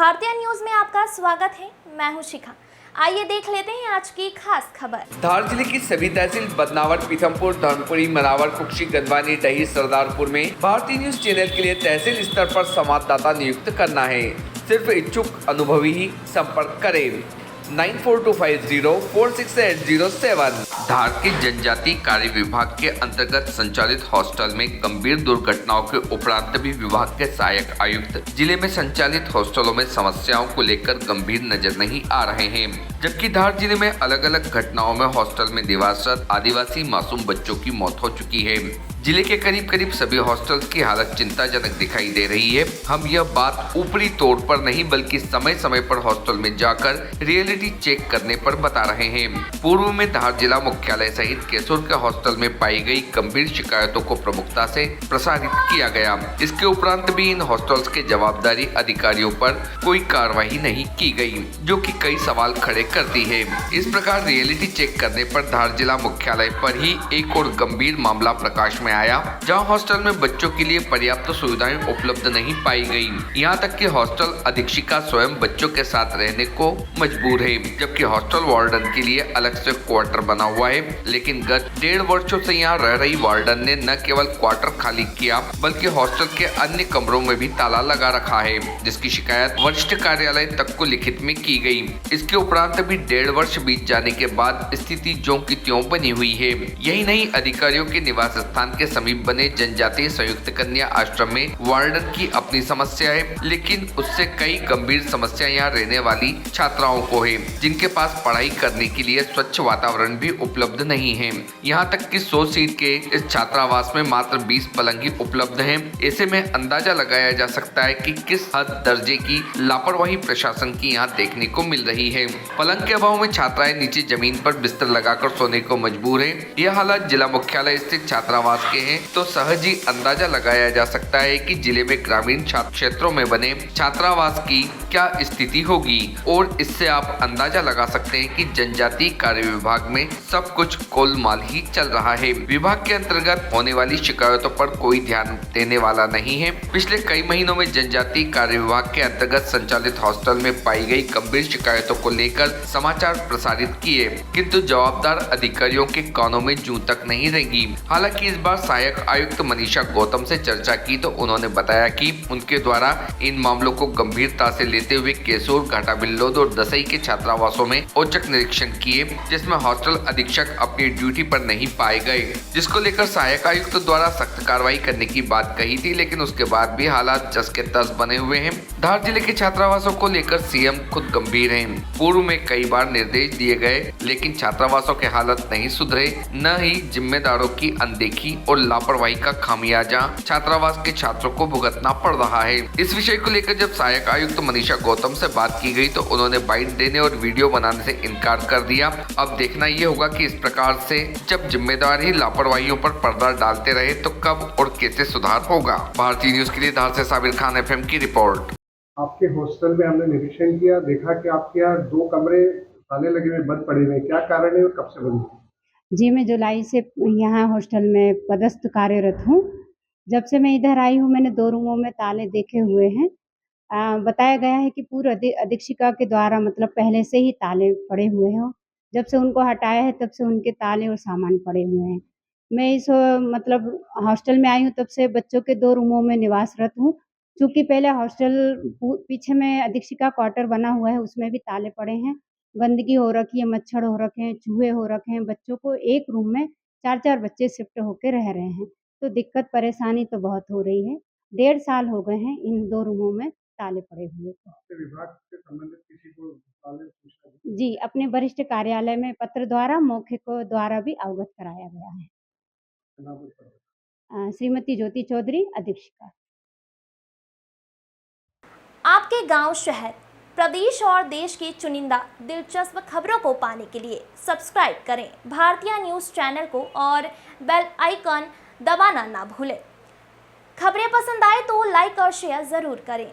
भारतीय न्यूज में आपका स्वागत है। मैं हूं शिखा। आइए देख लेते हैं आज की खास खबर। धार जिले की सभी तहसील बदनावर, पीथमपुर, धर्मपुरी, मनावर, कुक्षी, गंदवानी, डही, सरदारपुर में भारतीय न्यूज चैनल के लिए तहसील स्तर पर संवाददाता नियुक्त करना है। सिर्फ इच्छुक अनुभवी ही संपर्क करें। 9425046807। धार के जनजाति कार्य विभाग के अंतर्गत संचालित हॉस्टल में गंभीर दुर्घटनाओं के उपरांत भी विभाग के सहायक आयुक्त जिले में संचालित हॉस्टलों में समस्याओं को लेकर गंभीर नजर नहीं आ रहे हैं, जबकि धार जिले में अलग अलग घटनाओं में हॉस्टल में निवासरत आदिवासी मासूम बच्चों की मौत हो चुकी है। जिले के करीब सभी हॉस्टल्स की हालत चिंताजनक दिखाई दे रही है। हम यह बात ऊपरी तौर पर नहीं बल्कि समय समय पर हॉस्टल में जाकर रियलिटी चेक करने पर बता रहे हैं। पूर्व में धार जिला मुख्यालय सहित केसुर के हॉस्टल में पाई गई गंभीर शिकायतों को प्रमुखता से प्रसारित किया गया। इसके उपरांत भी इन हॉस्टल्स के जवाबदारी अधिकारियों पर कोई कार्रवाई नहीं की गई, जो कि कई सवाल खड़े करती है। इस प्रकार रियलिटी चेक करने पर धार जिला मुख्यालय पर ही एक और गंभीर मामला प्रकाश में आया, जहां हॉस्टल में बच्चों के लिए पर्याप्त सुविधाएं उपलब्ध नहीं पाई गई। यहां तक कि हॉस्टल अधीक्षिका स्वयं बच्चों के साथ रहने को मजबूर है, जबकि हॉस्टल वार्डन के लिए अलग से क्वार्टर बना हुआ है। लेकिन गत 1.5 वर्षों से यहां रह रही वार्डन ने न केवल क्वार्टर खाली किया बल्कि हॉस्टल के अन्य कमरों में भी ताला लगा रखा है, जिसकी शिकायत वरिष्ठ कार्यालय तक को लिखित में की गई। इसके उपरांत भी 1.5 वर्ष बीत जाने के बाद स्थिति ज्यों की त्यों बनी हुई है। यही नहीं, अधिकारियों के निवास स्थान के समीप बने जनजातीय संयुक्त कन्या आश्रम में वार्डन की अपनी समस्या है, लेकिन उससे कई गंभीर समस्या यहाँ रहने वाली छात्राओं को है, जिनके पास पढ़ाई करने के लिए स्वच्छ वातावरण भी उपलब्ध नहीं है। यहाँ तक कि 100 सीट के इस छात्रावास में मात्र 20 पलंग ही उपलब्ध हैं। ऐसे में अंदाजा लगाया जा सकता है कि किस हद दर्जे की लापरवाही प्रशासन की यहाँ देखने को मिल रही है। पलंग के अभाव में छात्राएं नीचे जमीन पर बिस्तर लगाकर सोने को मजबूर है। यह हालात जिला मुख्यालय स्थित छात्रावास के हैं, तो सहज ही अंदाजा लगाया जा सकता है कि जिले में ग्रामीण क्षेत्रों में बने छात्रावास की क्या स्थिति होगी। और इससे आप अंदाजा लगा सकते हैं कि जनजातीय कार्य विभाग में सब कुछ गोलमाल ही चल रहा है। विभाग के अंतर्गत होने वाली शिकायतों पर कोई ध्यान देने वाला नहीं है। पिछले कई महीनों में जनजातीय कार्य विभाग के अंतर्गत संचालित हॉस्टल में पाई गई गंभीर शिकायतों को लेकर समाचार प्रसारित किए, किंतु जवाबदार अधिकारियों के कानों में जूं तक नहीं रेंगी। हालांकि इस बार सहायक आयुक्त मनीषा गौतम से चर्चा की तो उन्होंने बताया कि उनके द्वारा इन मामलों को गंभीरता से लेते हुए केसुर, घाटा बिल्लोद और दसई के छात्रावासों में औचक निरीक्षण किए, जिसमें हॉस्टल अधीक्षक अपनी ड्यूटी पर नहीं पाए गए, जिसको लेकर सहायक आयुक्त द्वारा सख्त कार्रवाई करने की बात कही थी। लेकिन उसके बाद भी हालात जस के तस बने हुए हैं। धार जिले के छात्रावासों को लेकर सीएम खुद गंभीर हैं। पूर्व में कई बार निर्देश दिए गए, लेकिन छात्रावासों के हालत नहीं सुधरे, न ही जिम्मेदारों की अनदेखी और लापरवाही का खामियाजा छात्रावास के छात्रों को भुगतना पड़ रहा है। इस विषय को लेकर जब सहायक आयुक्त मनीषा गौतम से बात की गई तो उन्होंने बाइट देने और वीडियो बनाने से इनकार कर दिया। अब देखना ये होगा कि इस प्रकार से जब जिम्मेदार ही लापरवाहियों पर पर्दा डालते रहे तो कब और कैसे सुधार होगा। भारतीय न्यूज के लिए धार से साबिर खान एफएम की रिपोर्ट। आपके हॉस्टल में हमने निरीक्षण किया, देखा कि आपके यहाँ 2 कमरे ताले लगे हुए बंद पड़े हुए, क्या कारण है और कब से बंद? जी, मैं जुलाई से यहाँ हॉस्टल में पदस्थ कार्यरत हूँ। जब से मैं इधर आई हूँ मैंने 2 रूमों में ताले देखे हुए हैं। बताया गया है कि पूर्व अधीक्षिका के द्वारा मतलब पहले से ही ताले पड़े हुए हैं। जब से उनको हटाया है तब से उनके ताले और सामान पड़े हुए हैं। मैं इस मतलब हॉस्टल में आई हूँ तब से बच्चों के 2 रूमों में निवासरत हूँ। चूँकि पहले हॉस्टल पीछे में अधीक्षिका क्वार्टर बना हुआ है, उसमें भी ताले पड़े हैं। गंदगी हो रखी है, मच्छर हो रखे हैं, चूहे हो रखे हैं। बच्चों को एक रूम में 4-4 बच्चे शिफ्ट होके रह रहे हैं, तो दिक्कत परेशानी तो बहुत हो रही है। 1.5 साल हो गए हैं इन 2 रूमों में ताले पड़े हुए। विभाग से संबंधित किसी को ताले पूछा? जी, अपने वरिष्ठ कार्यालय में पत्र द्वारा मौखिक द्वारा भी अवगत कराया गया है। श्रीमती ज्योति चौधरी, अधीक्षिका। आपके गांव, शहर, प्रदेश और देश की चुनिंदा दिलचस्प खबरों को पाने के लिए सब्सक्राइब करें भारतीय न्यूज़ चैनल को और बेल आइकन दबाना ना भूलें। खबरें पसंद आए तो लाइक और शेयर ज़रूर करें।